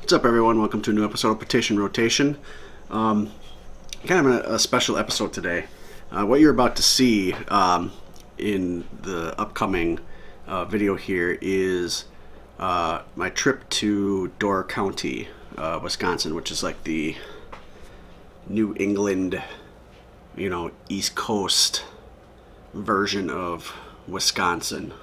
What's up, everyone? Welcome to a new episode of Petition Rotation. Kind of a special episode today. What you're about to see in the upcoming video here is my trip to Door County, Wisconsin, which is like the New England, East Coast version of Wisconsin.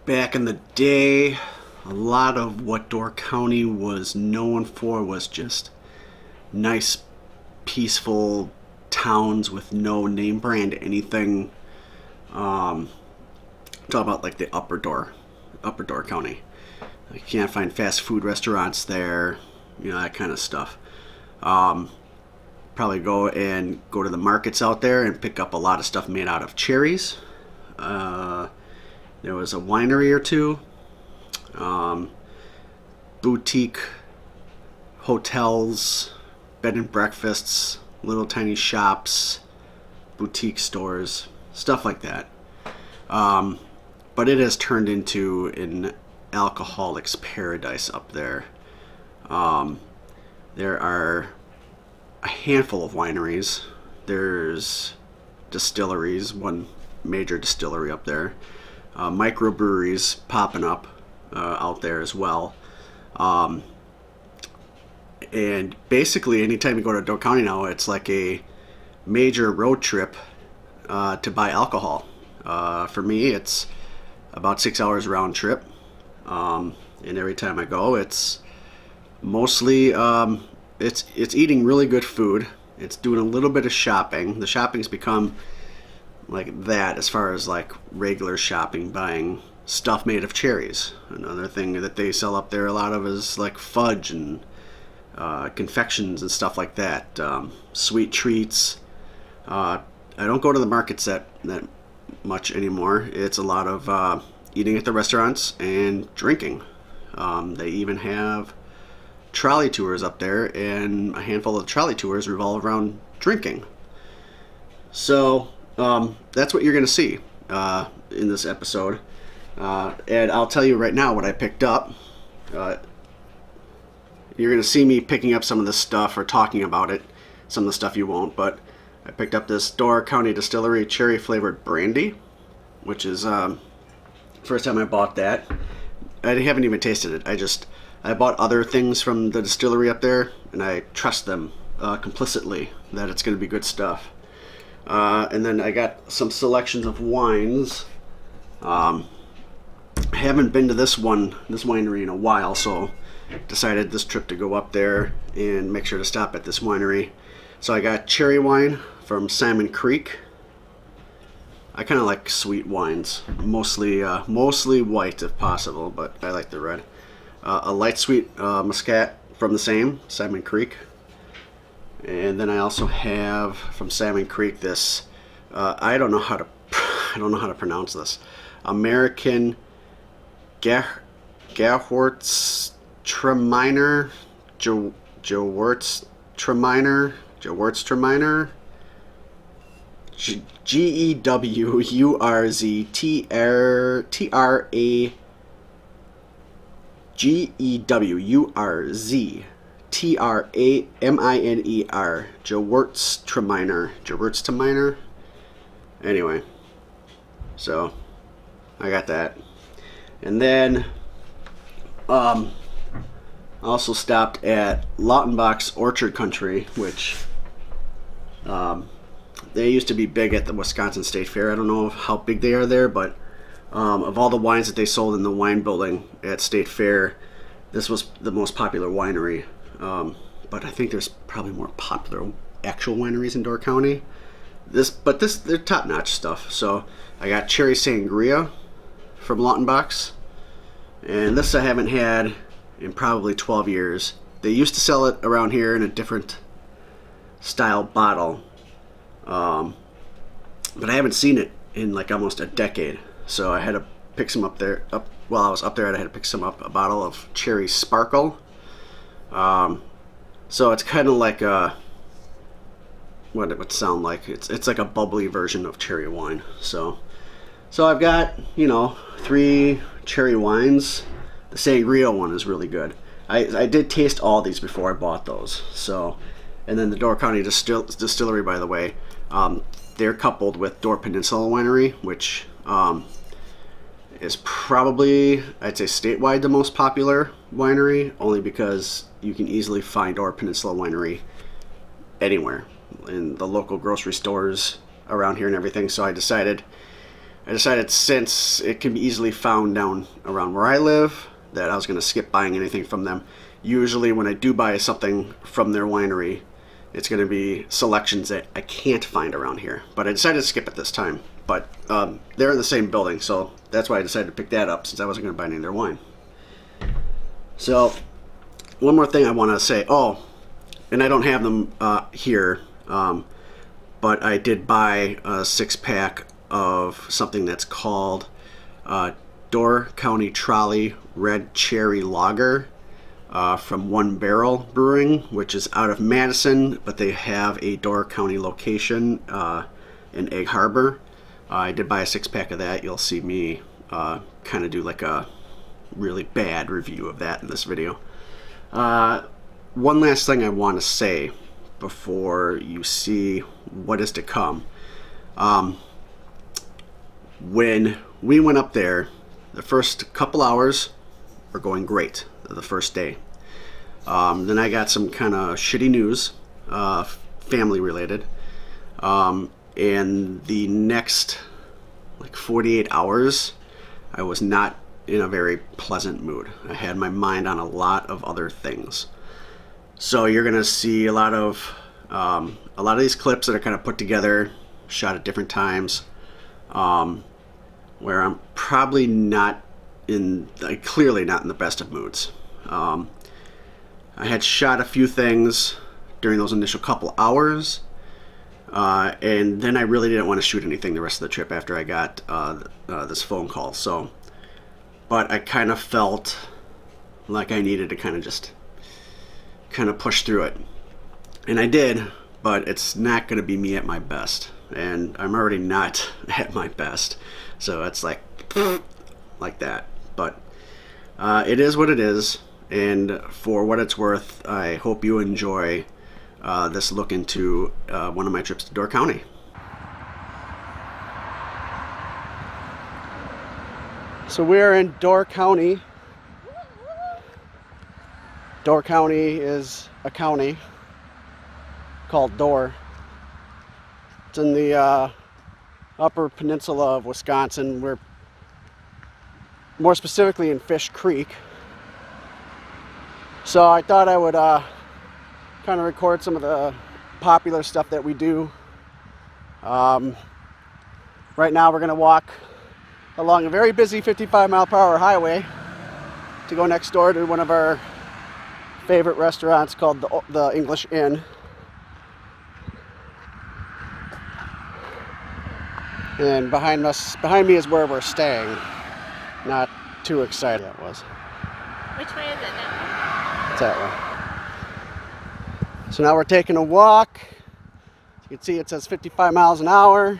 Back in the day, a lot of what Door County was known for was just nice, peaceful towns with no name brand anything. Talk about like the Upper Door County. You can't find fast food restaurants there, that kind of stuff. Probably go to the markets out there and pick up a lot of stuff made out of cherries. There was a winery or two. Boutique hotels, bed and breakfasts, little tiny shops, boutique stores, stuff like that. But it has turned into an alcoholic's paradise up there. There are a handful of wineries. There's distilleries, one major distillery up there. Microbreweries popping up out there as well. And basically anytime you go to Door County now, it's like a major road trip to buy alcohol. For me, it's about 6 hours round trip. And every time I go, it's mostly it's eating really good food. It's doing a little bit of shopping. The shopping's become like that as far as like regular shopping, buying stuff made of cherries. Another thing that they sell up there a lot of is like fudge and confections and stuff like that. Sweet treats. I don't go to the markets that much anymore. It's a lot of eating at the restaurants and drinking. They even have trolley tours up there, and a handful of trolley tours revolve around drinking. So that's what you're going to see in this episode. And I'll tell you right now what I picked up. You're going to see me picking up some of this stuff or talking about it. Some of the stuff you won't, but I picked up this Door County Distillery cherry flavored brandy, which is first time I bought that. I haven't even tasted it. I bought other things from the distillery up there, and I trust them complicitly that it's going to be good stuff. And then I got some selections of wines. I haven't been to this winery in a while, so decided this trip to go up there and make sure to stop at this winery. So I got cherry wine from Salmon Creek. I kind of like sweet wines, mostly white if possible, but I like the red. A light sweet Muscat from the same Salmon Creek. And then I also have from Salmon Creek this I don't know how to pronounce this. American Gewürztraminer, Gewürztraminer, Gewürztraminer, Gewürztraminer. Anyway, so I got that. And then I also stopped at Lautenbach's Orchard Country, which they used to be big at the Wisconsin State Fair. I don't know how big they are there, but of all the wines that they sold in the wine building at State Fair, this was the most popular winery. But I think there's probably more popular actual wineries in Door County. They're top-notch stuff. So I got cherry sangria from Lautenbach's, and this I haven't had in probably 12 years. They used to sell it around here in a different style bottle, but I haven't seen it in like almost a decade. So I had to pick some up there. While I was up there, I had to pick some up, a bottle of cherry sparkle. So it's kind of like what it would sound like. It's like a bubbly version of cherry wine. So I've got 3 cherry wines. The sangria one is really good. I did taste all these before I bought those. So, and then the Door County Distillery, by the way, they're coupled with Door Peninsula Winery, which is probably, I'd say, statewide the most popular winery, only because you can easily find Door Peninsula Winery anywhere in the local grocery stores around here and everything. So I decided since it can be easily found down around where I live, that I was going to skip buying anything from them. Usually when I do buy something from their winery, it's going to be selections that I can't find around here. But I decided to skip it this time. But they're in the same building, so that's why I decided to pick that up, since I wasn't going to buy any of their wine. So one more thing I want to say. Oh, and I don't have them here, but I did buy a 6-pack of something that's called Door County Trolley Red Cherry Lager from One Barrel Brewing, which is out of Madison, but they have a Door County location in Egg Harbor. I did buy a 6-pack of that. You'll see me kind of do like a really bad review of that in this video. One last thing I want to say before you see what is to come. When we went up there, the first couple hours were going great, the first day. Then I got some kind of shitty news, family related. And the next like 48 hours, I was not in a very pleasant mood. I had my mind on a lot of other things. So you're gonna see a lot of these clips that are kind of put together, shot at different times, where I'm probably clearly not in the best of moods. I had shot a few things during those initial couple hours, and then I really didn't want to shoot anything the rest of the trip after I got this phone call. So, but I kind of felt like I needed to kind of push through it, and I did. But it's not going to be me at my best, and I'm already not at my best. So it's like that. But it is what it is, and for what it's worth, I hope you enjoy this look into one of my trips to Door County. So we're in Door County. Door County is a county called Door. It's in the upper peninsula of Wisconsin. We're more specifically in Fish Creek. So I thought I would kind of record some of the popular stuff that we do. Right now we're going to walk along a very busy 55-mile-per-hour highway to go next door to one of our favorite restaurants called the English Inn. And behind me is where we're staying. Not too excited it was. Which way is it now? It's that way. So now we're taking a walk. As you can see, it says 55 miles an hour.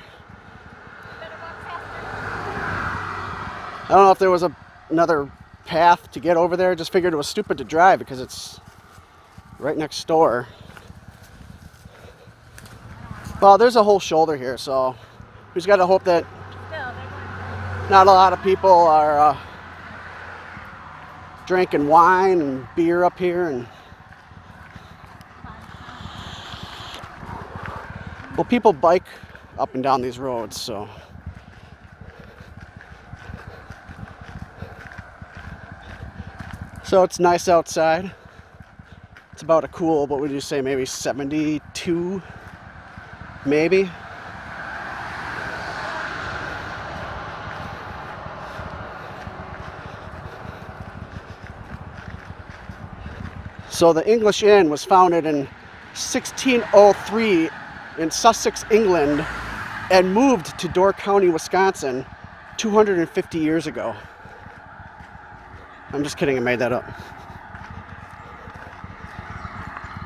I don't know if there was another path to get over there. Just figured it was stupid to drive because it's right next door. Well, there's a whole shoulder here, so we just got to hope that not a lot of people are drinking wine and beer up here. And well, people bike up and down these roads, so it's nice outside. It's about a cool, what would you say, maybe 72, maybe. So the English Inn was founded in 1603 in Sussex, England, and moved to Door County, Wisconsin 250 years ago. I'm just kidding, I made that up.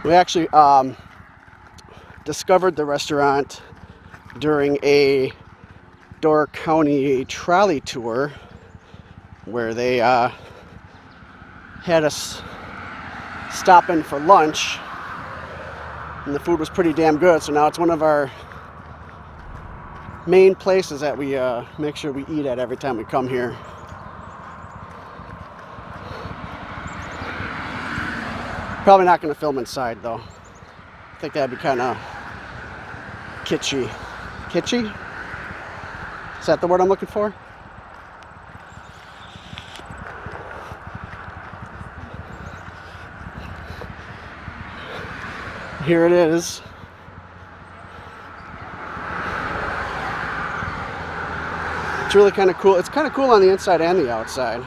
We actually discovered the restaurant during a Door County trolley tour where they had us stop in for lunch, and the food was pretty damn good. So now it's one of our main places that we make sure we eat at every time we come here. Probably not going to film inside though. I think that'd be kind of kitschy. Kitschy? Is that the word I'm looking for? Here it is. It's really kind of cool. It's kind of cool on the inside and the outside.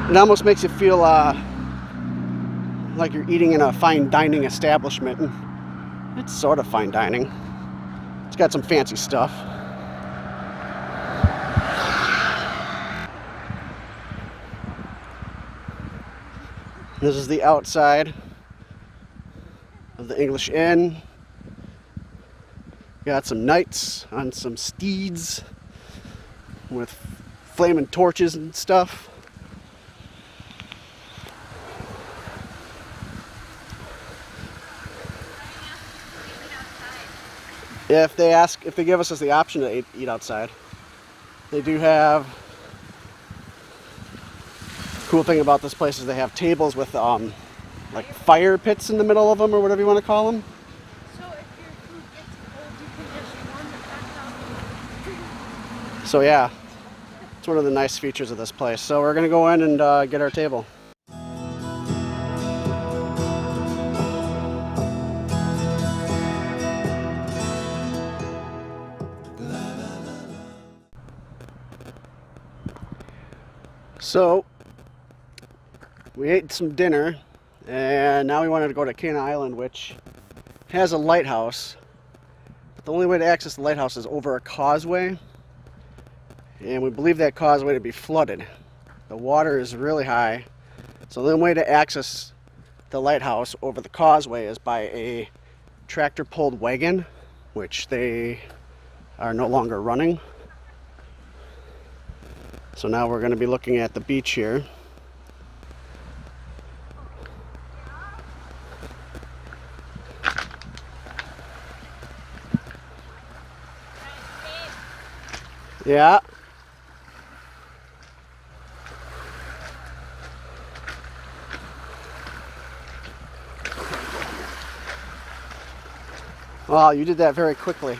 It almost makes you feel like you're eating in a fine dining establishment. And it's sort of fine dining. It's got some fancy stuff. This is the outside of the English Inn. Got some knights on some steeds with flaming torches and stuff. Yeah, if they give us the option to eat outside, they do have. Cool thing about this place is they have tables with like fire pits in the middle of them, or whatever you want to call them. So if your food gets cold, you can just warm the hot dog. So yeah, it's one of the nice features of this place. So we're gonna go in and get our table. So we ate some dinner, and now we wanted to go to Cana Island, which has a lighthouse. But the only way to access the lighthouse is over a causeway, and we believe that causeway to be flooded. The water is really high, so the only way to access the lighthouse over the causeway is by a tractor-pulled wagon, which they are no longer running. So now we're going to be looking at the beach here. Yeah. Wow, you did that very quickly.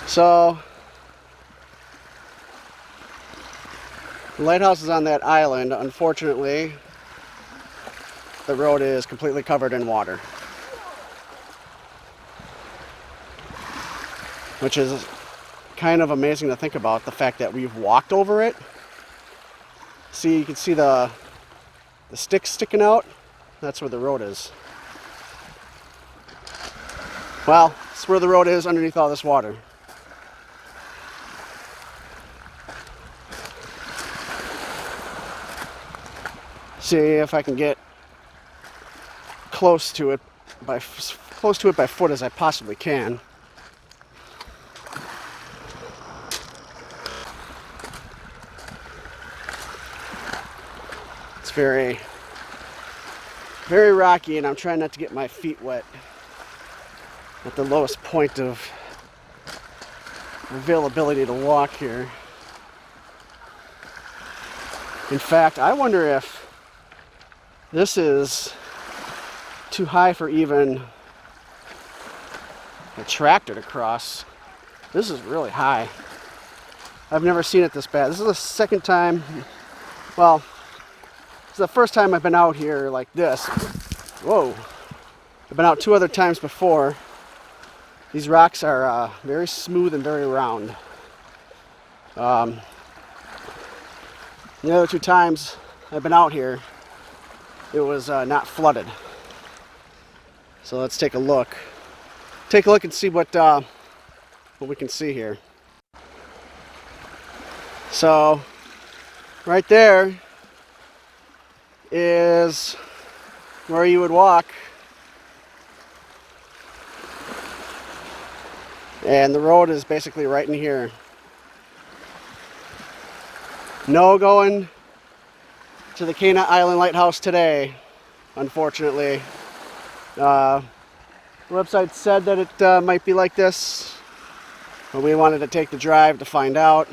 So, the lighthouse is on that island. Unfortunately, the road is completely covered in water, which is kind of amazing to think about, the fact that we've walked over it. See, you can see the sticks sticking out. That's where the road is. Well, it's where the road is underneath all this water. See if I can get close to it by foot as I possibly can. It's very, very rocky, and I'm trying not to get my feet wet at the lowest point of availability to walk here. In fact, I wonder if this is too high for even a tractor to cross. This is really high. I've never seen it this bad. This is the second time, well, it's the first time I've been out here like this. Whoa. I've been out 2 other times before. These rocks are very smooth and very round. The other 2 times I've been out here, it was not flooded. So let's take a look. Take a look and see what we can see here. So right there is where you would walk, and the road is basically right in here. No going to the Cana Island Lighthouse today, unfortunately. The website said that it might be like this, but we wanted to take the drive to find out.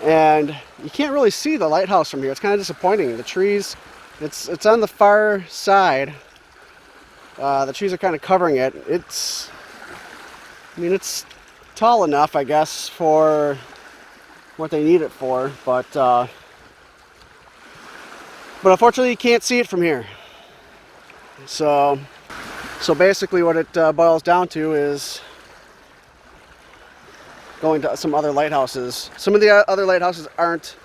And you can't really see the lighthouse from here. It's kind of disappointing. The trees, it's on the far side. The trees are kind of covering it. It's tall enough, I guess, for what they need it for, but unfortunately you can't see it from here. So basically what it boils down to is going to some other lighthouses. Some of the other lighthouses aren't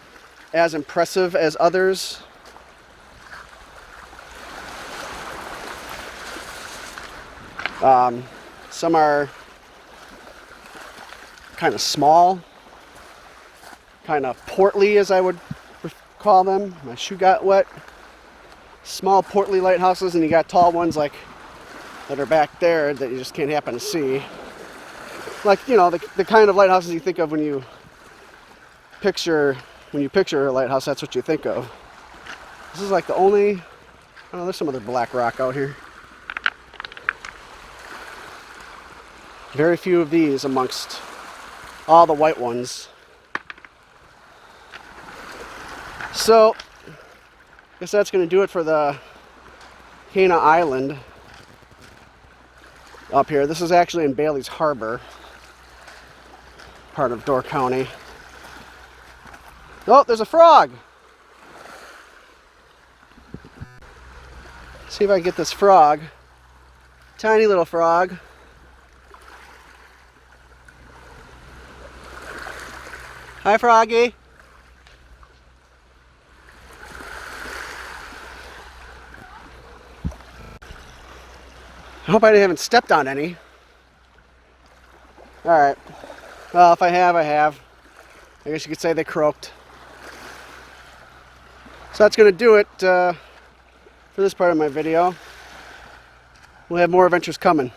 as impressive as others. Some are kind of small, kind of portly, as I would call them. My shoe got wet. Small portly lighthouses, and you got tall ones like that are back there that you just can't happen to see. Like, you know, the kind of lighthouses you think of when you picture a lighthouse. That's what you think of. This is like the only. Oh, there's some other black rock out here. Very few of these amongst all the white ones. So, I guess that's going to do it for the Cana Island up here. This is actually in Bailey's Harbor, part of Door County. Oh, there's a frog! See if I can get this frog. Tiny little frog. Hi, Froggy. I hope I haven't stepped on any. Alright. Well, if I have, I have. I guess you could say they croaked. So that's going to do it for this part of my video. We'll have more adventures coming.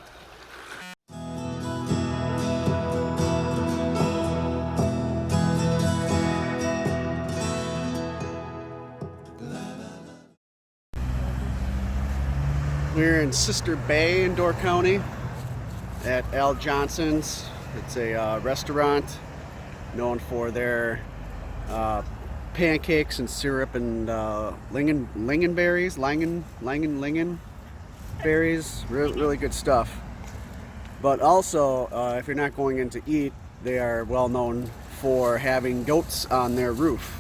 We're in Sister Bay in Door County at Al Johnson's. It's a restaurant known for their pancakes and syrup and lingonberries, lingonberries, really good stuff. But also, if you're not going in to eat, they are well known for having goats on their roof.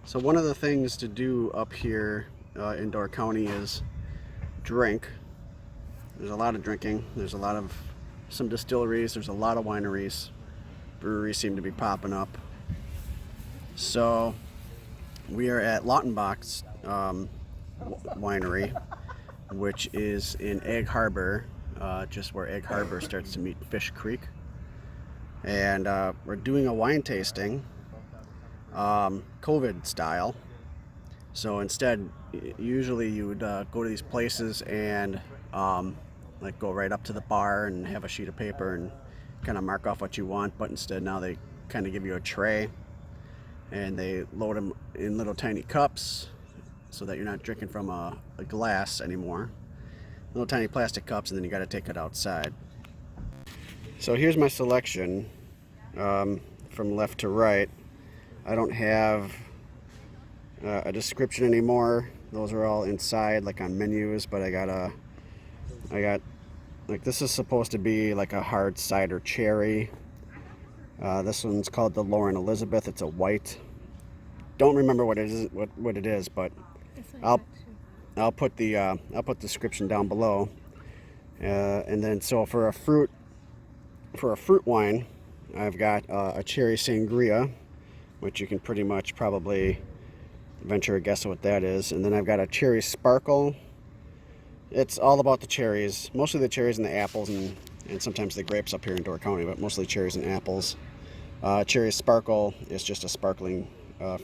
So one of the things to do up here in Door County is drink. There's a lot of drinking. There's some distilleries. There's a lot of wineries. Breweries seem to be popping up. So we are at Lautenbach's winery, which is in Egg Harbor, just where Egg Harbor starts to meet Fish Creek. And we're doing a wine tasting. COVID style. So instead, usually you would go to these places and like go right up to the bar and have a sheet of paper and kind of mark off what you want, but instead now they kind of give you a tray and they load them in little tiny cups so that you're not drinking from a glass anymore. Little tiny plastic cups, and then you got to take it outside. So here's my selection from left to right. I don't have a description anymore. Those are all inside, like on menus, but I got like, this is supposed to be like a hard cider cherry. This one's called the Lauren Elizabeth. It's a white. Don't remember what it is, what it is, but I'll put the description down below. And then so for a fruit wine, I've got a cherry sangria, which you can pretty much probably venture a guess at what that is. And then I've got a cherry sparkle. It's all about the cherries, mostly the cherries and the apples, and sometimes the grapes up here in Door County, but mostly cherries and apples. Cherry sparkle is just a sparkling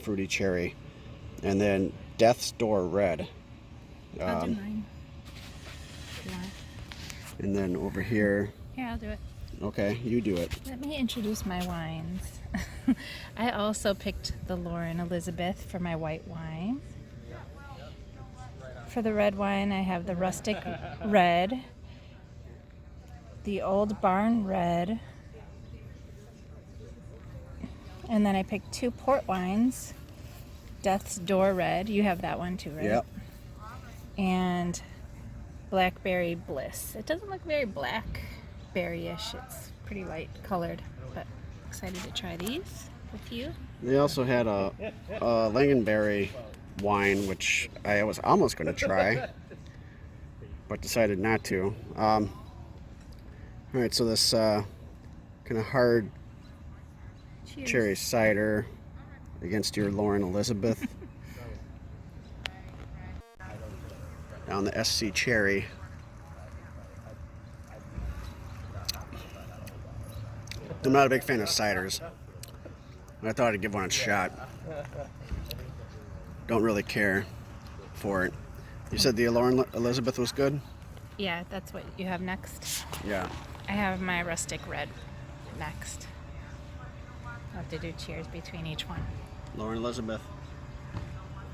fruity cherry. And then Death's Door Red. I'll do mine. If you want. And then over here, Here, I'll do it. okay, you do it. Let me introduce my wines. I also picked the Lauren Elizabeth for my white wine. For the red wine, I have the Rustic Red, the Old Barn Red, and then I picked 2 port wines, Death's Door Red. You have that one too, right? Yep. And Blackberry Bliss. It doesn't look very blackberry-ish. It's pretty light colored, but excited to try these with you. They also had a Langenberry wine, which I was almost going to try, but decided not to. All right, so this kind of hard Cheers. cherry cider against your Lauren Elizabeth. Down the SC Cherry. I'm not a big fan of ciders. I thought I'd give one a shot. Don't really care for it. You said the Lauren Elizabeth was good? Yeah, that's what you have next. Yeah. I have my Rustic Red next. I'll have to do cheers between each one. Lauren Elizabeth.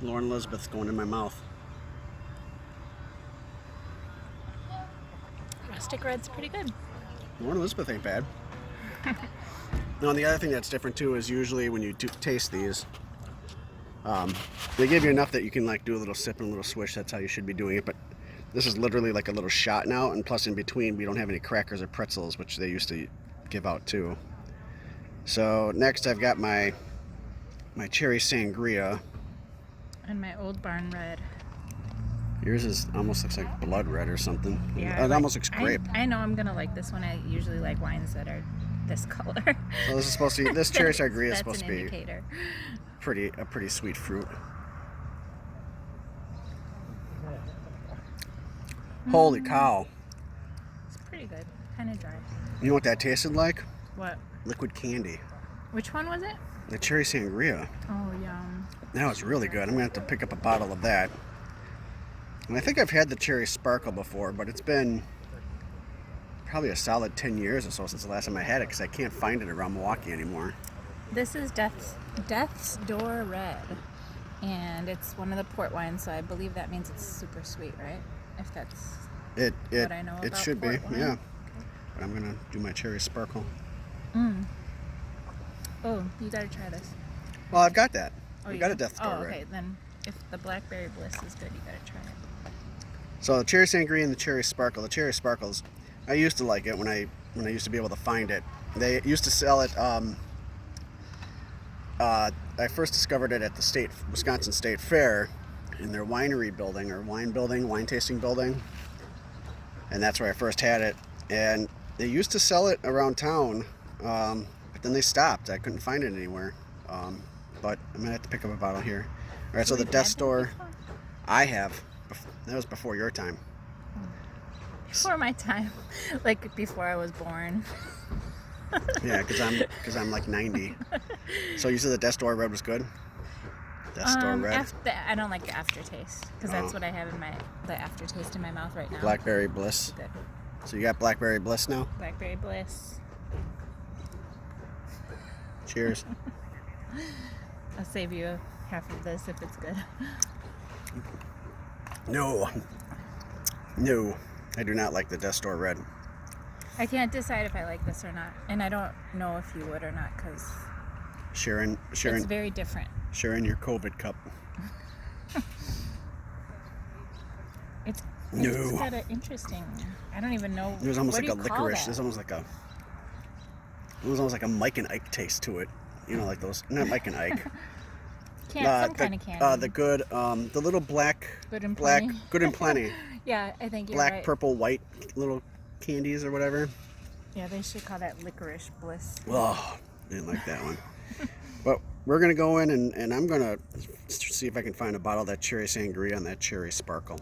Lauren Elizabeth's going in my mouth. Rustic Red's pretty good. Lauren Elizabeth ain't bad. Now, the other thing that's different too is usually when you taste these, they give you enough that you can like do a little sip and a little swish. That's how you should be doing it. But this is literally like a little shot now, and plus in between we don't have any crackers or pretzels, which they used to give out too. So next I've got my cherry sangria. And my Old Barn Red. Yours almost looks like blood red or something. Yeah, It almost looks grape. I know I'm gonna like this one. I usually like wines that are this color. So this is supposed to be, this cherry sangria is That's supposed an to be indicator. a pretty sweet fruit. Holy cow. It's pretty good. Kind of dry. You know what that tasted like? What? Liquid candy. Which one was it? The cherry sangria. Oh, yum. That was really good. I'm going to have to pick up a bottle of that. And I think I've had the cherry sparkle before, but it's been probably a solid 10 years or so since the last time I had it, because I can't find it around Milwaukee anymore. This is Death's Door Red, and it's one of the port wines, so I believe that means it's super sweet, right? If that's what I know it about should be, port wine. yeah. But I'm going to do my cherry sparkle. Oh, you gotta try this. Well, I've got that. Oh, I've you got a do? Death's Door Oh, okay. Red. Then if the Blackberry Bliss is good, you gotta try it. So the cherry sangria and the cherry sparkle. The cherry sparkles, I used to like it when I used to be able to find it. They used to sell it. I first discovered it at the Wisconsin State Fair in their winery building or wine tasting building, and that's where I first had it. And they used to sell it around town, but then they stopped. I couldn't find it anywhere. But I'm gonna have to pick up a bottle here. All right, so the We've Death's had that Door, before? I have. That was before your time. Before my time, like before I was born. Yeah, because I'm like 90. So you said the Death's Door Red was good? Death's Door Red. I don't like the aftertaste because that's what I have in the aftertaste in my mouth right now. Blackberry Bliss. Good. So you got Blackberry Bliss now? Blackberry Bliss. Cheers. I'll save you half of this if it's good. No, I do not like the Death's Door Red. I can't decide if I like this or not, and I don't know if you would or not because Sharing, it's very different. sharing your COVID cup. It's No. got an interesting. I don't even know. It was almost what like do a you call licorice. that? It was almost like a Mike and Ike taste to it. You know, like those. Not Mike and Ike. some kind of candy. The good, the little black, Good and black, plenty. good and plenty. Yeah, I think you're Black, right. purple, white little candies or whatever. Yeah, they should call that licorice bliss. Oh, didn't like that one. But we're gonna go in and I'm gonna see if I can find a bottle of that cherry sangria and that cherry sparkle.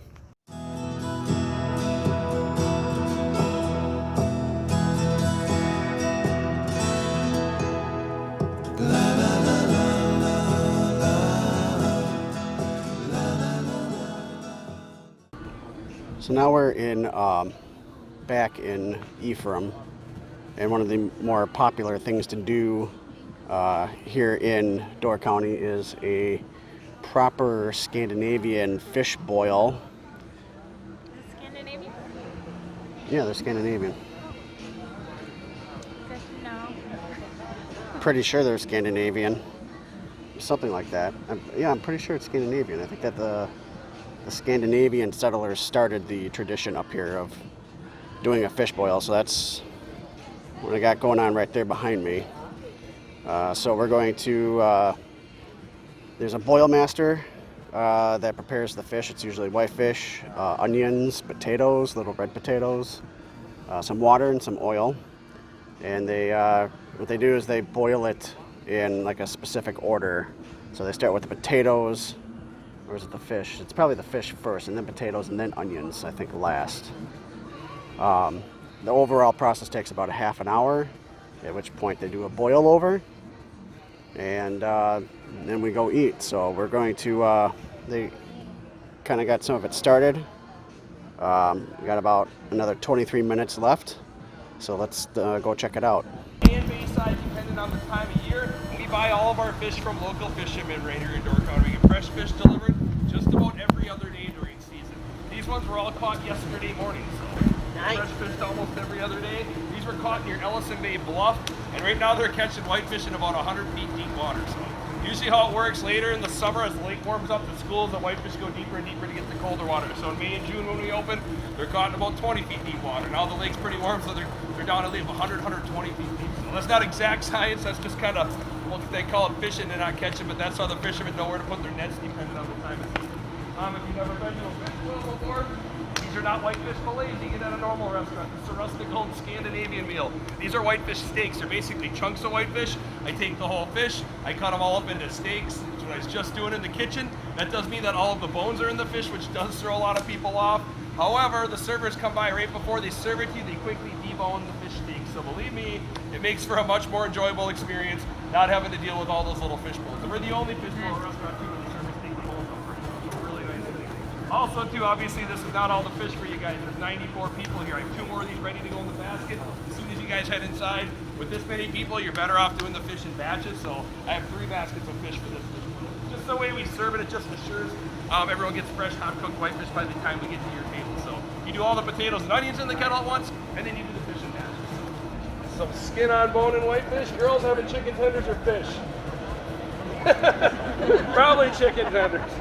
So now we're in back in Ephraim, and one of the more popular things to do here in Door County is a proper Scandinavian fish boil. Scandinavian? Yeah, they're Scandinavian. Good to know. Pretty sure they're Scandinavian. Something like that. I'm pretty sure it's Scandinavian. I think that the Scandinavian settlers started the tradition up here of doing a fish boil. So that's what I got going on right there behind me. So we're going to, there's a boil master that prepares the fish. It's usually whitefish, onions, potatoes, little red potatoes, some water and some oil. And they, what they do is they boil it in like a specific order. So they start with the potatoes, or is it the fish? It's probably the fish first, and then potatoes, and then onions, I think, last. The overall process takes about a half an hour, at which point they do a boil over, and then we go eat. So we're going to, they kind of got some of it started. We got about another 23 minutes left, so let's go check it out. And Bayside, depending on the time of year, we buy all of our fish from local fishermen right here in Door County. We get fresh fish delivered just about every other day during season. These ones were all caught yesterday morning, so nice. Fresh fish almost every other day. These were caught near Ellison Bay Bluff, and right now they're catching whitefish in about 100 feet deep water. So usually how it works later in the summer as the lake warms up to schools, the whitefish go deeper and deeper to get the colder water. So in May and June when we open, they're caught in about 20 feet deep water. Now the lake's pretty warm, so they're down at least 100, 120 feet deep. So that's not exact science, that's just kind of what they call it fishing and not catching, but that's how the fishermen know where to put their nets depending on the time of season. If you've never been to a fish boil before, these are not whitefish fillets you get at a normal restaurant. This is a rustic old Scandinavian meal. These are whitefish steaks. They're basically chunks of whitefish. I take the whole fish, I cut them all up into steaks, which I was just doing in the kitchen. That does mean that all of the bones are in the fish, which does throw a lot of people off. However, the servers come by right before they serve it to you, they quickly debone the fish steak. So believe me, it makes for a much more enjoyable experience not having to deal with all those little fish bones. And we're the only fish bowl restaurant too where the servers take the bones off. It's a really nice thing. Also too, obviously this is not all the fish for you guys. There's 94 people here. I have 2 more of these ready to go in the basket. As soon as you guys head inside, with this many people, you're better off doing the fish in batches. So I have 3 baskets of fish for this fish bowl. Just the way we serve it, it just assures everyone gets fresh, hot cooked whitefish by the time we get to your table. So you do all the potatoes and onions in the kettle at once, and then you do the fish in batches. Some skin on bone and whitefish. Girls having chicken tenders or fish? Probably chicken tenders.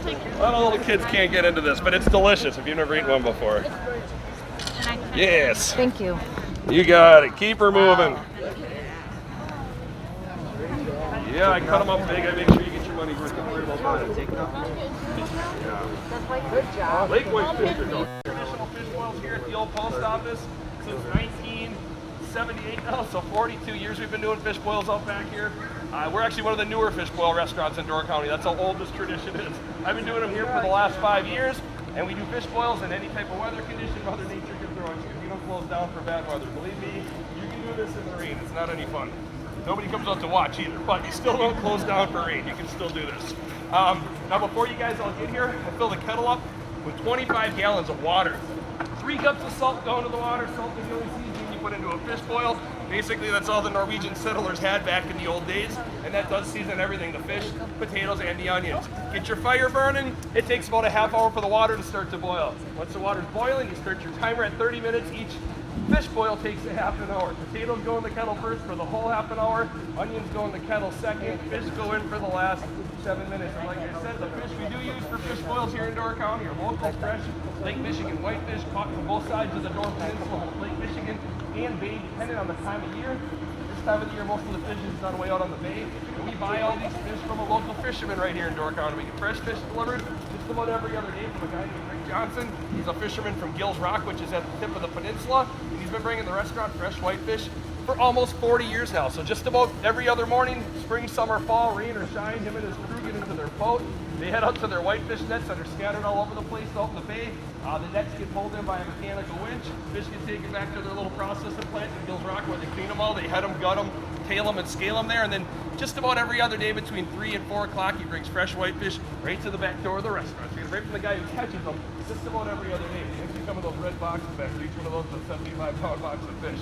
A lot of little kids can't get into this, but it's delicious if you've never eaten one before. Yes. Thank you. You got it. Keep her moving. Yeah, I cut them up big. I make sure you get your money's worth. Don't worry about that. Good job. Lake whitefish are no traditional fish boils here at the old post office since 1978 now, so 42 years we've been doing fish boils out back here. We're actually one of the newer fish boil restaurants in Door County. That's how old this tradition is. I've been doing them here for the last 5 years, and we do fish boils in any type of weather condition Mother Nature can throw at you. We don't close down for bad weather. Believe me, you can do this in the rain. It's not any fun. Nobody comes out to watch either, but you still don't close down for rain. You can still do this. Now before you guys all get here, I fill the kettle up with 25 gallons of water. 3 cups of salt go into the water. Salt is the only seasoning you put into a fish boil. Basically, that's all the Norwegian settlers had back in the old days, and that does season everything, the fish, potatoes, and the onions. Get your fire burning. It takes about a half hour for the water to start to boil. Once the water's boiling, you start your timer at 30 minutes. Each fish boil takes a half an hour. Potatoes go in the kettle first for the whole half an hour. Onions go in the kettle second. Fish go in for the last 7 minutes. And like I said, the fish we do use for fish boils here in Door County are local, fresh Lake Michigan whitefish caught from both sides of the Door Peninsula, Lake Michigan and Bay, depending on the time of year. This time of the year, most of the fishing is done way out on the bay. And we buy all these fish from a local fisherman right here in Door County. We get fresh fish delivered just about every other day from a guy named Rick Johnson. He's a fisherman from Gills Rock, which is at the tip of the peninsula. And he's been bringing the restaurant fresh whitefish for almost 40 years now. So just about every other morning, spring, summer, fall, rain or shine, him and his crew get into their boat. They head out to their whitefish nets that are scattered all over the place out in the bay. The nets get pulled in by a mechanical winch. Fish get taken back to their little processing plant in Gills Rock where they clean them all. They head them, gut them, tail them, and scale them there. And then just about every other day between 3 and 4 o'clock, he brings fresh whitefish right to the back door of the restaurant. So right from the guy who catches them, just about every other day. They actually come in those red boxes back there. Each one of those is a 75-pound box of fish.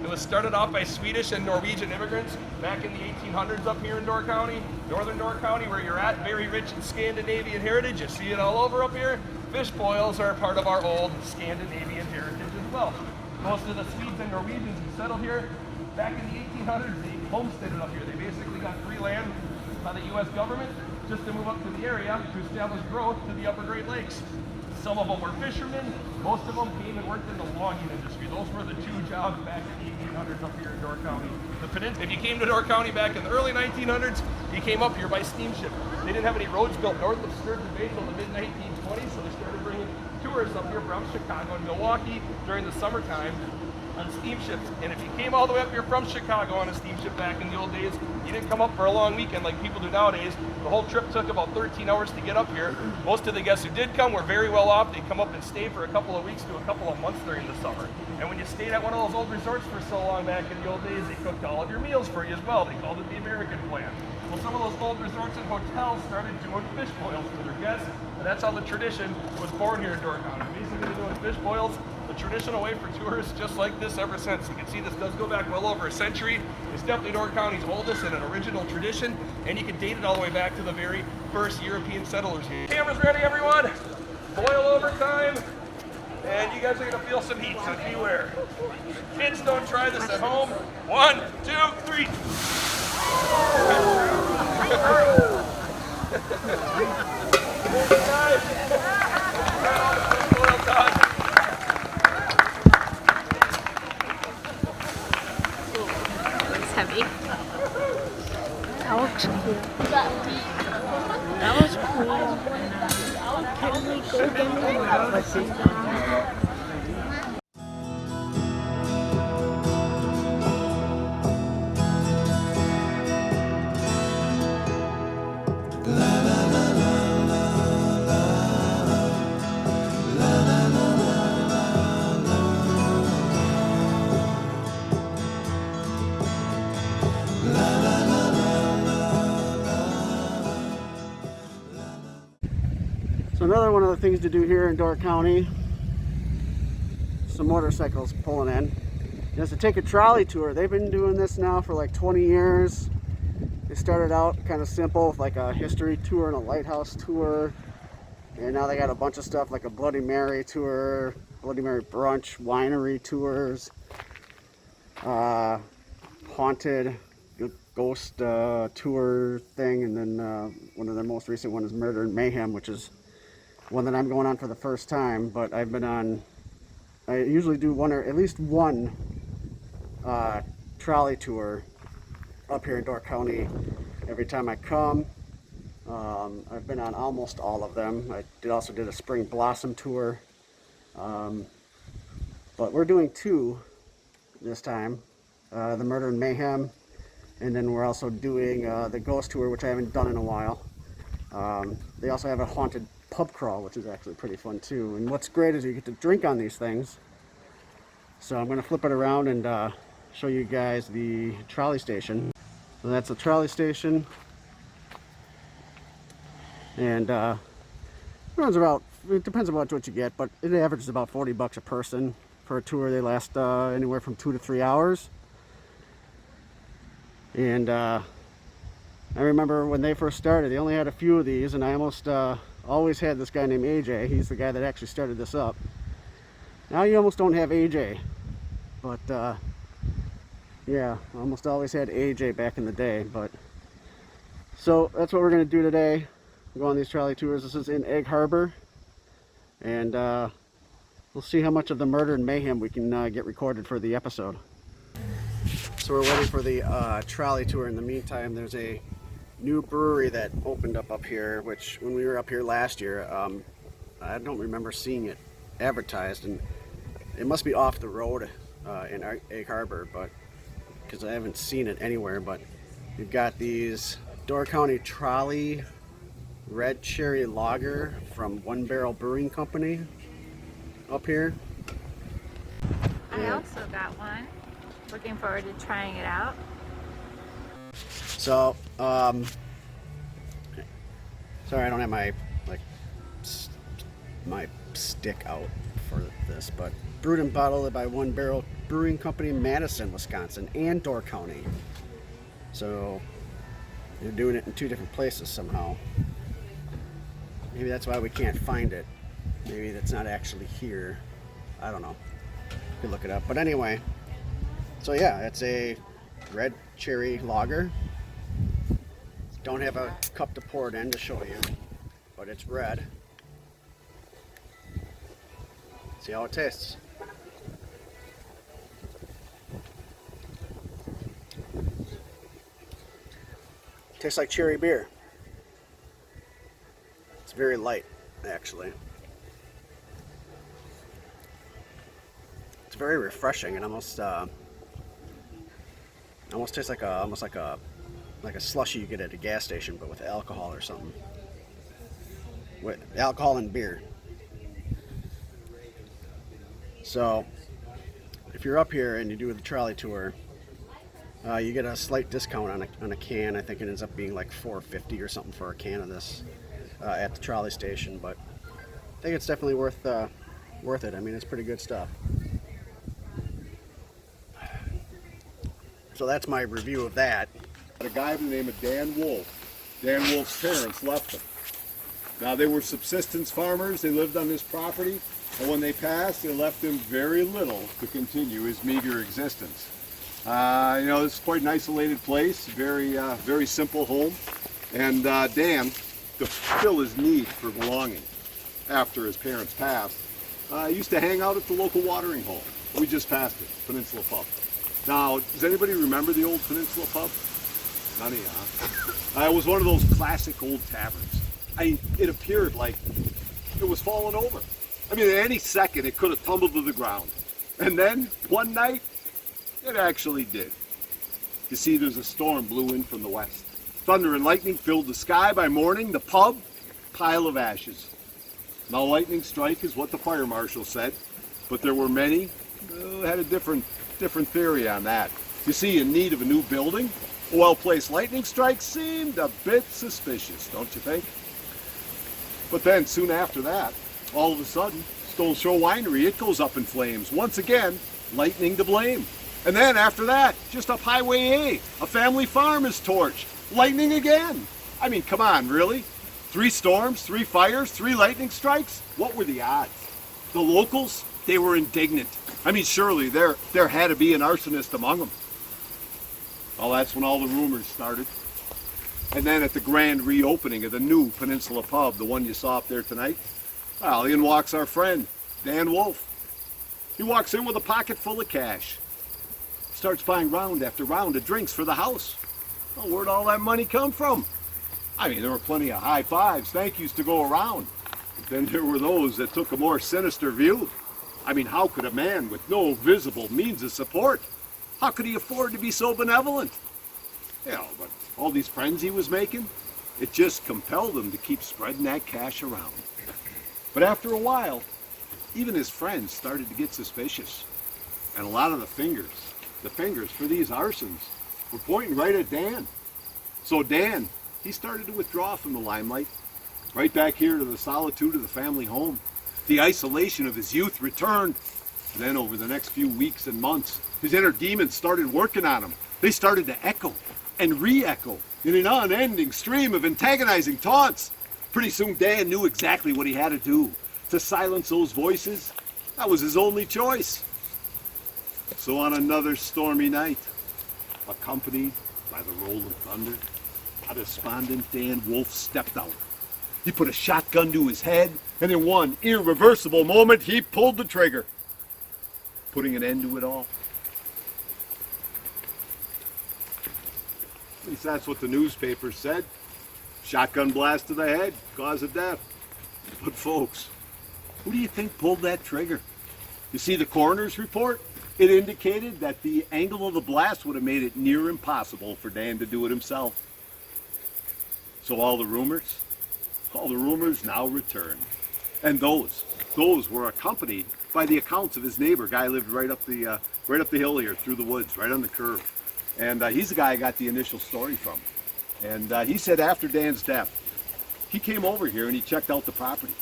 It was started off by Swedish and Norwegian immigrants back in the 1800s up here in Door County, northern Door County, where you're at. Very rich in Scandinavian heritage. You see it all over up here. Fish boils are a part of our old Scandinavian heritage as well. Most of the Swedes and Norwegians who settled here back in the 1800s, they homesteaded up here. They basically got free land by the U.S. government just to move up to the area to establish growth to the upper Great Lakes. Some of them were fishermen. Most of them came and worked in the logging industry. Those were the 2 jobs back in the 1800s up here in Door County. If you came to Door County back in the early 1900s, you came up here by steamship. They didn't have any roads built north of Sturgeon Bay until the mid-1920s, so they started bringing tourists up here from Chicago and Milwaukee during the summertime on steamships. And if you came all the way up here from Chicago on a steamship back in the old days, you didn't come up for a long weekend like people do nowadays. The whole trip took about 13 hours to get up here. Most of the guests who did come were very well off. They'd come up and stay for a couple of weeks to a couple of months during the summer. And when you stayed at one of those old resorts for so long back in the old days, they cooked all of your meals for you as well. They called it the American plan. Well, some of those old resorts and hotels started doing fish boils for their guests, and that's how the tradition was born here in Door County. Basically, they're doing fish boils, the traditional way for tourists, just like this ever since. You can see this does go back well over a century. It's definitely Door County's oldest and an original tradition, and you can date it all the way back to the very first European settlers here. Cameras ready, everyone? Boil over time, and you guys are gonna feel some heat, so beware. Kids, don't try this at home. 1, 2, 3. It's heavy. That looks cool. That was cool. Can we go get more? So another one of the things to do here in Door County, some motorcycles pulling in, is to take a trolley tour. They've been doing this now for like 20 years. They started out kind of simple with like a history tour and a lighthouse tour, and now they got a bunch of stuff like a Bloody Mary tour, Bloody Mary brunch, winery tours, haunted ghost tour thing, and then one of their most recent one is Murder and Mayhem, which is one that I'm going on for the first time. But I've been on, I usually do one or at least one trolley tour up here in Door County every time I come. I've been on almost all of them. I also did a spring blossom tour, but we're doing 2 this time, the Murder and Mayhem, and then we're also doing the ghost tour, which I haven't done in a while. They also have a haunted pub crawl, which is actually pretty fun too. And what's great is you get to drink on these things. So I'm going to flip it around and show you guys the trolley station. So that's the trolley station, and runs about, it depends on what you get, but it averages about $40 a person for a tour. They last anywhere from 2 to 3 hours. And I remember when they first started, they only had a few of these, and I almost always had this guy named AJ. He's the guy that actually started this up. Now you almost don't have AJ, but yeah, almost always had AJ back in the day. But so that's what we're going to do today. Go on these trolley tours. This is in Egg Harbor, and we'll see how much of the Murder and Mayhem we can get recorded for the episode. So we're waiting for the trolley tour. In the meantime, there's a new brewery that opened up here, which when we were up here last year, I don't remember seeing it advertised, and it must be off the road in Egg Harbor, but because I haven't seen it anywhere. But we've got these Door County Trolley Red Cherry Lager from One Barrel Brewing Company up here. I also got one. Looking forward to trying it out. So, sorry I don't have my my stick out for this, but brewed and bottled by One Barrel Brewing Company, Madison, Wisconsin, and Door County. So they're doing it in two different places somehow. Maybe that's why we can't find it. Maybe that's not actually here. I don't know. You could look it up. But anyway, so yeah, it's a red cherry lager. Don't have a cup to pour it in to show you, but it's red. See how it tastes. Tastes like cherry beer. It's very light, actually. It's very refreshing and almost tastes like a slushy you get at a gas station, but with alcohol or something. With alcohol and beer. So, if you're up here and you do the trolley tour, you get a slight discount on a can. I think it ends up being like $4.50 or something for a can of this at the trolley station. But I think it's definitely worth it. I mean, it's pretty good stuff. So that's my review of that. A guy by the name of Dan Wolf. Dan Wolf's parents left him. Now they were subsistence farmers. They lived on this property, and when they passed, they left him very little to continue his meager existence. This is quite an isolated place, very simple home, and Dan, to fulfill his need for belonging after his parents passed, used to hang out at the local watering hole. We just passed it, Peninsula Pub. Now, does anybody remember the old Peninsula Pub? None of you. It was one of those classic old taverns. It appeared like it was falling over. I mean, at any second it could have tumbled to the ground. And then, one night, it actually did. You see, there's a storm blew in from the west. Thunder and lightning filled the sky. By morning, the pub, pile of ashes. Now, lightning strike is what the fire marshal said, but there were many who had a different theory on that. You see, in need of a new building, a well-placed lightning strike seemed a bit suspicious, don't you think? But then, soon after that, all of a sudden, Stone Show Winery, it goes up in flames. Once again, lightning to blame. And then after that, just up Highway A, a family farm is torched. Lightning again. I mean, come on, really? 3 storms, 3 fires, 3 lightning strikes? What were the odds? The locals, they were indignant. I mean, surely there had to be an arsonist among them. Well, that's when all the rumors started. And then at the grand reopening of the new Peninsula Pub, the one you saw up there tonight, well, in walks our friend, Dan Wolf. He walks in with a pocket full of cash. Starts buying round after round of drinks for the house. Well, where'd all that money come from? I mean, there were plenty of high fives, thank yous to go around. But then there were those that took a more sinister view. I mean, how could a man with no visible means of support, how could he afford to be so benevolent? But all these friends he was making, it just compelled him to keep spreading that cash around. But after a while, even his friends started to get suspicious. And a lot of the fingers for these arsons were pointing right at Dan. So Dan, he started to withdraw from the limelight, right back here to the solitude of the family home. The isolation of his youth returned. And then over the next few weeks and months, his inner demons started working on him. They started to echo and re-echo in an unending stream of antagonizing taunts. Pretty soon Dan knew exactly what he had to do. To silence those voices, that was his only choice. So on another stormy night, accompanied by the roll of thunder, a despondent Dan Wolf stepped out. He put a shotgun to his head, and in one irreversible moment, he pulled the trigger, putting an end to it all. At least that's what the newspaper said. Shotgun blast to the head, cause of death. But folks, who do you think pulled that trigger? You see the coroner's report? It indicated that the angle of the blast would have made it near impossible for Dan to do it himself. So all the rumors now return. And those were accompanied by the accounts of his neighbor. Guy lived right up the hill here, through the woods, right on the curve. And he's the guy I got the initial story from. And he said after Dan's death, he came over here and he checked out the property.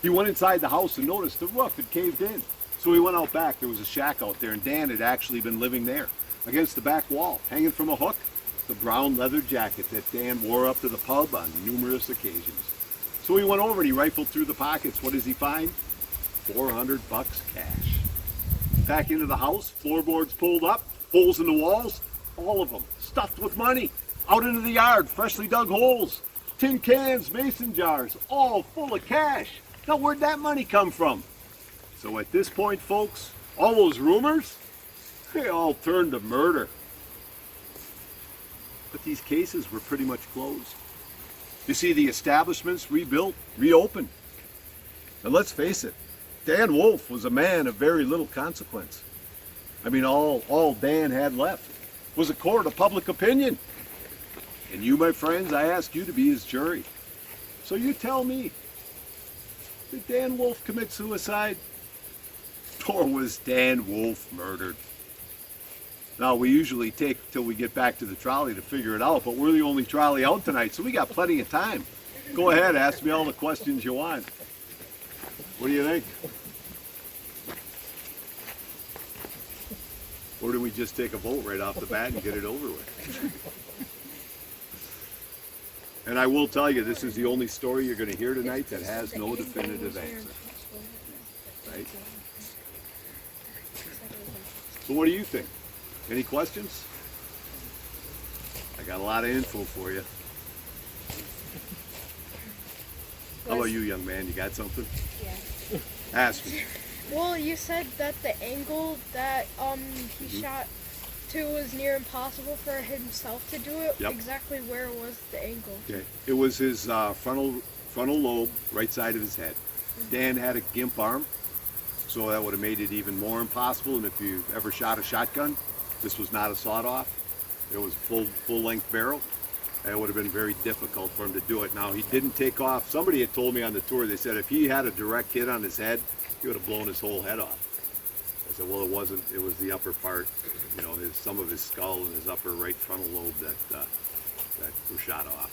He went inside the house and noticed the roof had caved in. So he went out back. There was a shack out there, and Dan had actually been living there. Against the back wall, hanging from a hook, the brown leather jacket that Dan wore up to the pub on numerous occasions. So he went over and he rifled through the pockets. What does he find? $400 cash. Back into the house, floorboards pulled up, holes in the walls, all of them stuffed with money. Out into the yard, freshly dug holes, tin cans, mason jars, all full of cash. Now where'd that money come from? So at this point, folks, all those rumors, they all turned to murder. But these cases were pretty much closed. You see, the establishments rebuilt, reopened. And let's face it, Dan Wolf was a man of very little consequence. I mean, all Dan had left was a court of public opinion. And you, my friends, I ask you to be his jury. So you tell me, did Dan Wolf commit suicide? Or was Dan Wolf murdered? Now, we usually take till we get back to the trolley to figure it out, but we're the only trolley out tonight, so we got plenty of time. Go ahead, ask me all the questions you want. What do you think? Or do we just take a vote right off the bat and get it over with? And I will tell you, this is the only story you're going to hear tonight that has no definitive answer. Right? So what do you think? Any questions? I got a lot of info for you. How about you, young man? You got something? Yeah. Ask me. Well, you said that the angle that he shot to was near impossible for himself to do it. Yep. Exactly where was the angle? Okay. It was his frontal lobe, right side of his head. Dan had a gimp arm, so that would have made it even more impossible. And if you ever shot a shotgun, this was not a sawed-off. It was full-length barrel. And it would have been very difficult for him to do it. Now, he didn't take off. Somebody had told me on the tour, they said if he had a direct hit on his head, he would have blown his whole head off. I said, well, it wasn't. It was the upper part, you know, some of his skull and his upper right frontal lobe that were shot off.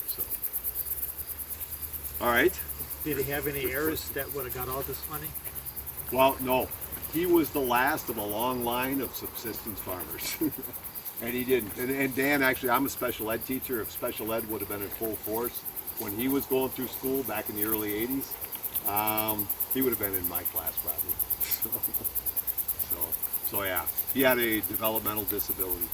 So, all right. Did he have any heirs that would have got all this money? Well, no. He was the last of a long line of subsistence farmers. And he didn't. And Dan, actually, I'm a special ed teacher. If special ed would have been in full force when he was going through school back in the early 80s, he would have been in my class probably. So yeah, he had a developmental disability.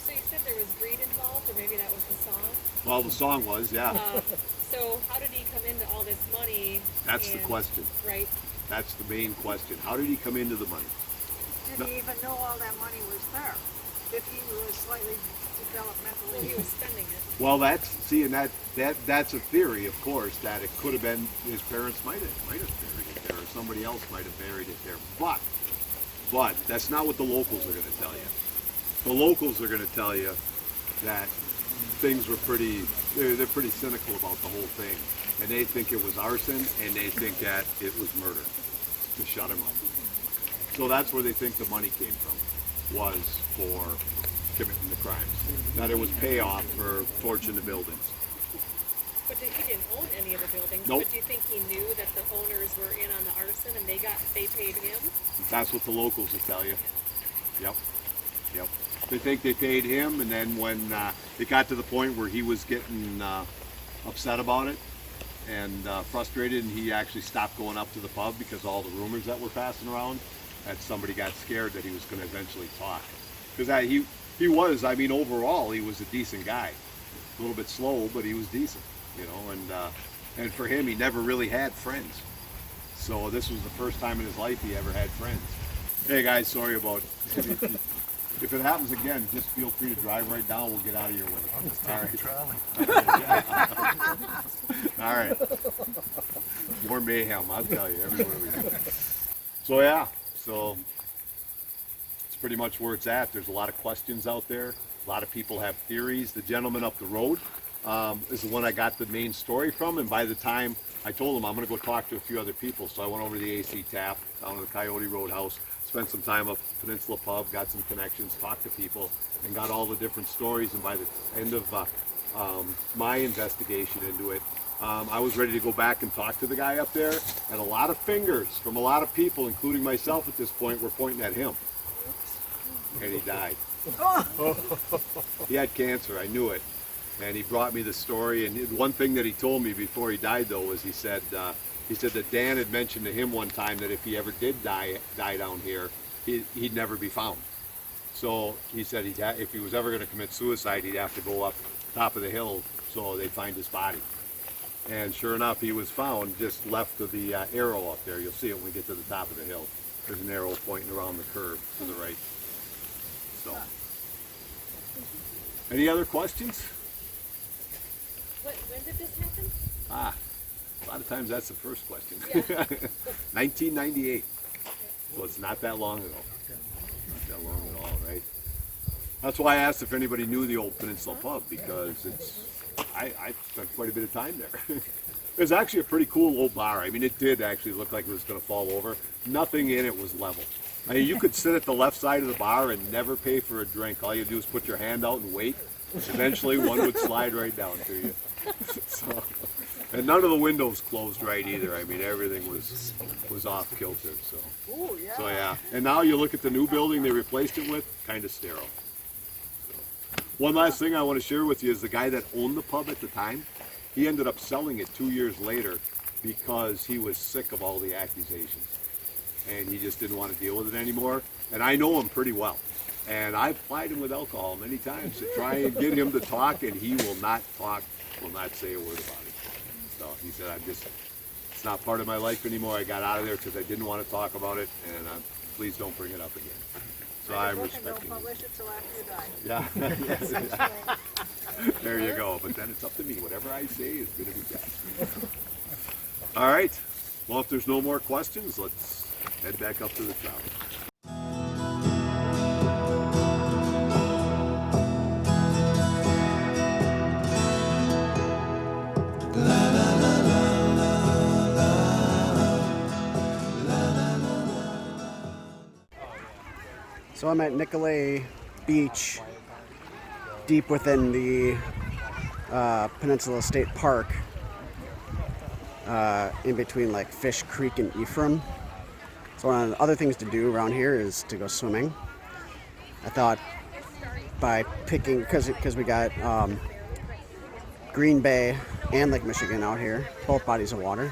So you said there was greed involved, or maybe that was the song? Well, the song was, yeah. So how did he come into all this money? That's the question. Right. That's the main question. How did he come into the money? Did he even know all that money was there? If he was slightly developmentally, Well, he was spending it. Well, that's a theory, of course, that it could have been his parents might have buried it there, or somebody else might have buried it there. But that's not what the locals are going to tell you. The locals are going to tell you that things were they're pretty cynical about the whole thing, and they think it was arson, and they think that it was murder to shut him up. So that's where they think the money came from, was for committing the crimes. That it was payoff for torching the buildings. But he didn't own any of the buildings. Nope. But do you think he knew that the owners were in on the arson and they paid him? That's what the locals will tell you. Yep. They think they paid him, and then when it got to the point where he was getting upset about it and frustrated, and he actually stopped going up to the pub because all the rumors that were passing around, that somebody got scared that he was going to eventually talk. Because he was, I mean, overall, he was a decent guy. A little bit slow, but he was decent, you know, and for him, he never really had friends. So this was the first time in his life he ever had friends. Hey guys, sorry about If it happens again, just feel free to drive right down. We'll get out of your way. All right. All right. More mayhem, I'll tell you, everywhere we go. So yeah, so it's pretty much where it's at. There's a lot of questions out there. A lot of people have theories. The gentleman up the road is the one I got the main story from, and by the time I told him I'm going to go talk to a few other people, so I went over to the AC Tap, down to the Coyote Roadhouse, spent some time up at Peninsula Pub, got some connections, talked to people, and got all the different stories, and by the end of my investigation into it, I was ready to go back and talk to the guy up there, and a lot of fingers from a lot of people, including myself at this point, were pointing at him. And he died. He had cancer, I knew it. And he brought me the story, and one thing that he told me before he died, though, was he said that Dan had mentioned to him one time that if he ever did die down here, he'd never be found. So he said if he was ever going to commit suicide, he'd have to go up top of the hill so they'd find his body. And sure enough, he was found just left of the arrow up there. You'll see it when we get to the top of the hill. There's an arrow pointing around the curve to the right. So, any other questions? When did this happen? A lot of times that's the first question. Yeah. 1998. So it's not that long ago. Not that long at all, right? That's why I asked if anybody knew the old Peninsula Pub, because I spent quite a bit of time there. It was actually a pretty cool old bar. I mean, it did actually look like it was going to fall over. Nothing in it was level. I mean, you could sit at the left side of the bar and never pay for a drink. All you do is put your hand out and wait. Eventually, one would slide right down to you. So, and none of the windows closed right either. I mean, everything was off kilter. So, so yeah. And now you look at the new building they replaced it with, kind of sterile. So, one last thing I want to share with you is the guy that owned the pub at the time. He ended up selling it 2 years later because he was sick of all the accusations. And he just didn't want to deal with it anymore. And I know him pretty well. And I've plied him with alcohol many times to try and get him to talk, and he will not talk, will not say a word about it. So he said, it's not part of my life anymore. I got out of there because I didn't want to talk about it, and please don't bring it up again. So I'm respecting Don't publish it till after you die. Yeah. There you go. But then it's up to me. Whatever I say is going to be done. All right. Well, if there's no more questions, let's head back up to the Trolley. So I'm at Nicolay Beach, deep within the Peninsula State Park, in between like Fish Creek and Ephraim. So one of the other things to do around here is to go swimming. I thought by picking, because we got Green Bay and Lake Michigan out here, both bodies of water.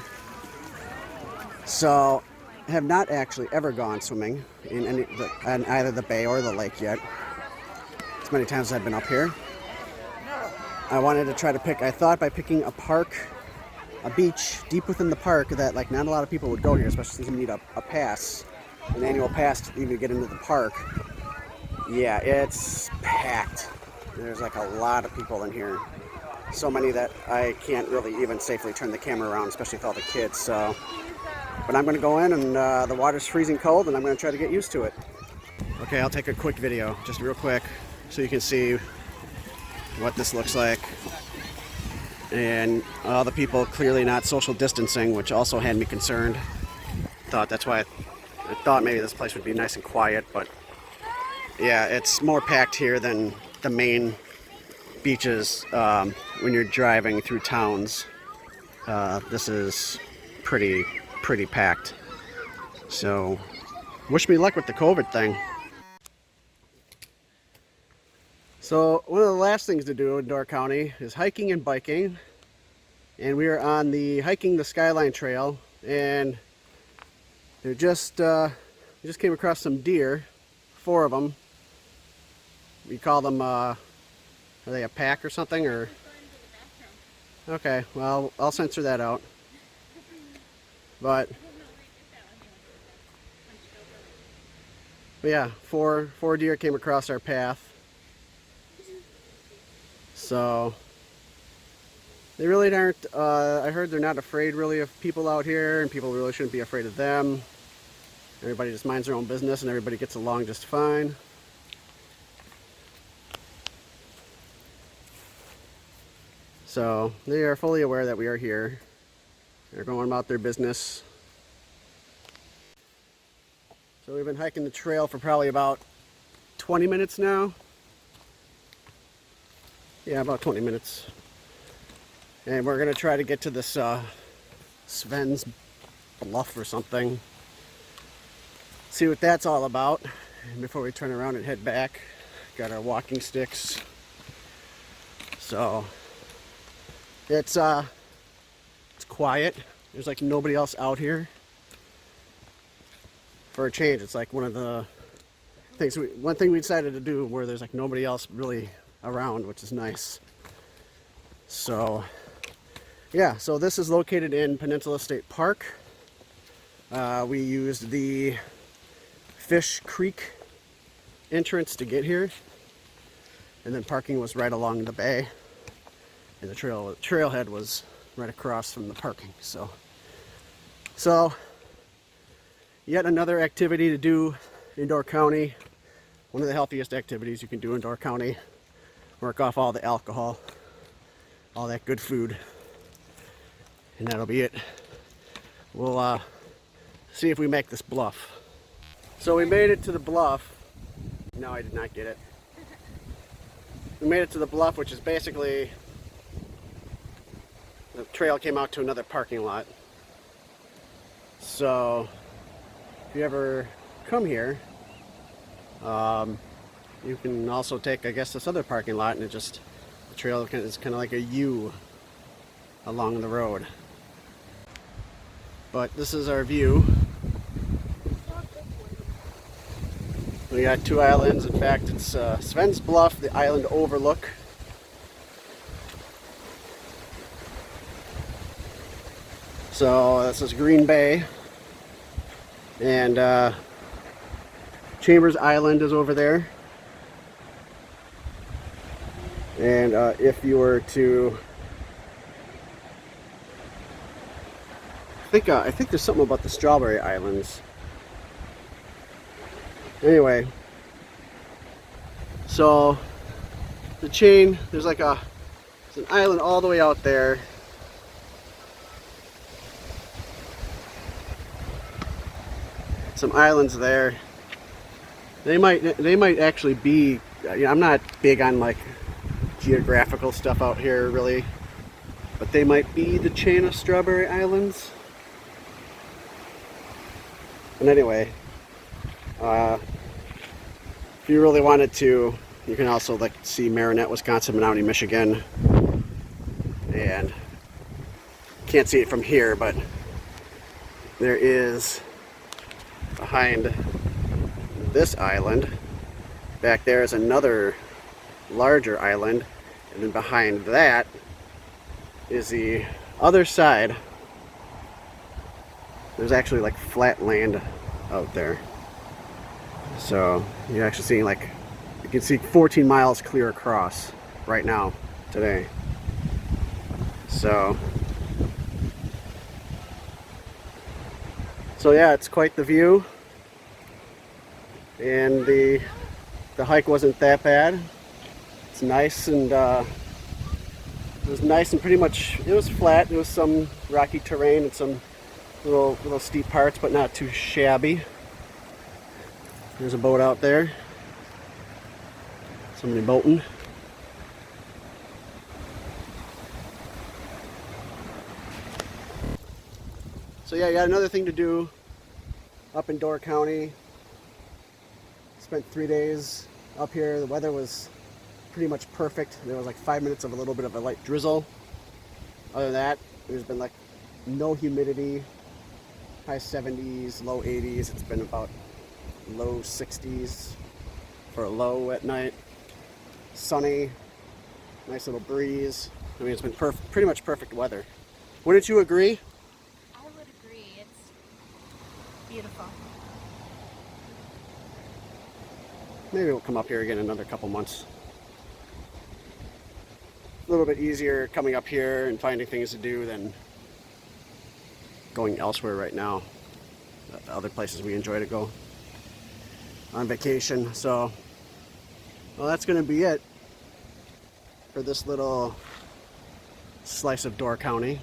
So I have not actually ever gone swimming in either the bay or the lake yet, as many times as I've been up here. I wanted to try to I thought by picking a beach deep within the park that like not a lot of people would go here, especially since you need a pass, an annual pass to even get into the park. Yeah, it's packed. There's like a lot of people in here. So many that I can't really even safely turn the camera around, especially with all the kids. So, but I'm going to go in, and the water's freezing cold, and I'm going to try to get used to it. Okay, I'll take a quick video, just real quick, so you can see what this looks like. And all the people clearly not social distancing, which also had me concerned. That's why I thought maybe this place would be nice and quiet, but yeah, it's more packed here than the main beaches when you're driving through towns. This is pretty packed. So wish me luck with the COVID thing. So one of the last things to do in Door County is hiking and biking. And we are on the Hiking the Skyline Trail, and we just came across some deer, 4 of them. We call them, are they a pack or something, or? Okay, well, I'll censor that out. But But yeah, four deer came across our path. So they really aren't, I heard they're not afraid really of people out here, and people really shouldn't be afraid of them. Everybody just minds their own business and everybody gets along just fine. So they are fully aware that we are here. They're going about their business. So we've been hiking the trail for probably about 20 minutes now. Yeah, about 20 minutes. And we're gonna try to get to this Sven's Bluff or something. See what that's all about. And before we turn around and head back, got our walking sticks. So it's quiet. There's like nobody else out here. For a change, it's like one of the things. One thing we decided to do where there's like nobody else really around, which is nice. So yeah, so this is located in Peninsula State Park. We used the Fish Creek entrance to get here, and then parking was right along the bay, and the trailhead was right across from the parking. So yet another activity to do in Door County. One of the healthiest activities you can do in Door County. Work off all the alcohol, all that good food, and that'll be it. We'll see if we make this bluff. So we made it to the bluff. No, I did not get it. We made it to the bluff, which is basically, the trail came out to another parking lot. So if you ever come here, you can also take, I guess, this other parking lot, and the trail is kind of like a U along the road. But this is our view. We got two islands. In fact, it's Sven's Bluff, the island overlook. So this is Green Bay. And Chambers Island is over there. And if you were to, I think there's something about the Strawberry Islands. Anyway, so the chain, there's an island all the way out there. Some islands there. They might actually be, I'm not big on like geographical stuff out here really, but they might be the chain of Strawberry Islands. And anyway, if you really wanted to, you can also like see Marinette, Wisconsin, Menominee, Michigan, and can't see it from here, but there is behind this island, back there is another larger island, and then behind that is the other side. There's actually like flat land out there, so you're actually seeing like, you can see 14 miles clear across right now today. So yeah, it's quite the view, and the hike wasn't that bad. It's nice, and it was nice and pretty much, it was flat. There was some rocky terrain and some little steep parts, but not too shabby. There's a boat out there. Somebody boating. So yeah, you got another thing to do up in Door County. Spent 3 days up here. The weather was pretty much perfect. There was like 5 minutes of a little bit of a light drizzle. Other than that, there's been like no humidity. High 70s, low 80s. It's been about low 60s for a low at night. Sunny, nice little breeze. I mean, it's been pretty much perfect weather. Wouldn't you agree? I would agree. It's beautiful. maybe we'll come up here again in another couple months. A little bit easier coming up here and finding things to do than going elsewhere right now. Other places we enjoy to go on vacation. So, well, that's going to be it for this little slice of Door County.